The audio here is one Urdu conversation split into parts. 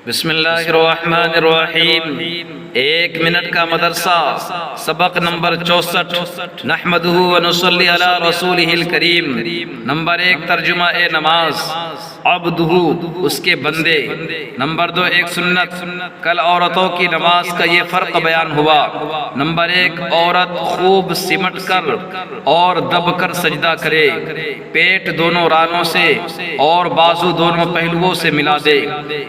بسم اللہ الرحمن الرحیم۔ 1 منٹ کا مدرسہ، سبق نمبر 64۔ نحمدہ و نصلی علی رسولہ الکریم۔ نمبر 1 ترجمہ نماز، عبدہ اس کے بندے۔ نمبر 2 ایک سنت، کل عورتوں کی نماز کا یہ فرق بیان ہوا۔ نمبر 1 عورت خوب سمٹ کر اور دب کر سجدہ کرے، پیٹ دونوں رانوں سے اور بازو دونوں پہلوؤں سے ملا دے۔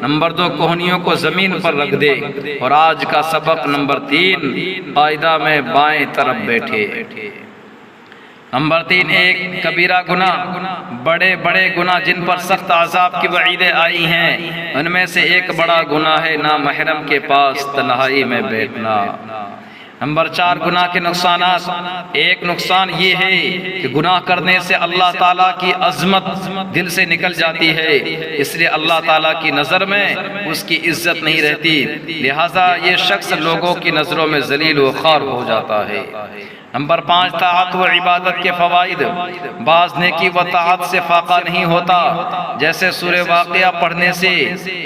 نمبر 2 کوہنیوں کو زمین پر رکھ دے۔ اور آج کا سبق نمبر 3 قاعدہ میں بائیں طرف بیٹھے۔ نمبر 3 ایک کبیرہ گناہ، بڑے بڑے گناہ جن پر سخت عذاب کی وعیدیں آئی ہیں، ان میں سے ایک بڑا گناہ ہے نامحرم کے پاس تنہائی میں بیٹھنا۔ نمبر 4 گناہ کے نقصانات۔ ایک نقصان یہ ہے کہ گناہ کرنے سے اللہ تعالیٰ کی عظمت دل سے نکل جاتی ہے، اس لیے اللہ تعالیٰ کی نظر میں اس کی عزت نہیں رہتی، لہٰذا یہ شخص لوگوں کی نظروں میں ذلیل و خوار ہو جاتا ہے۔ نمبر 5 طاعت و عبادت کے فوائد۔ بعض نیکی و طاعت سے فاقہ نہیں ہوتا، جیسے سورہ واقعہ پڑھنے سے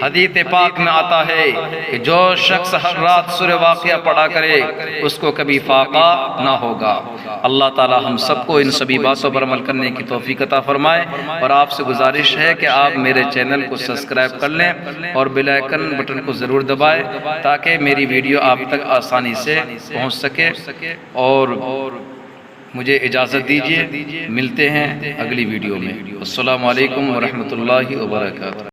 حدیث پاک میں آتا ہے کہ جو شخص ہر رات سورہ واقعہ پڑھا کرے اس کو کبھی فاقہ نہ ہوگا۔ اللہ تعالی ہم سب کو ان سبھی باتوں پر عمل کرنے کی توفیق عطا فرمائے، اور آپ سے گزارش ہے کہ آپ میرے چینل کو سبسکرائب کر لیں اور بیل آئیکن بٹن کو ضرور دبائیں تاکہ میری ویڈیو آپ تک آسانی سے پہنچ سکے۔ اور مجھے اجازت دیجیے، ملتے ہیں اگلی ویڈیو میں۔ السلام علیکم ورحمۃ اللہ وبرکاتہ۔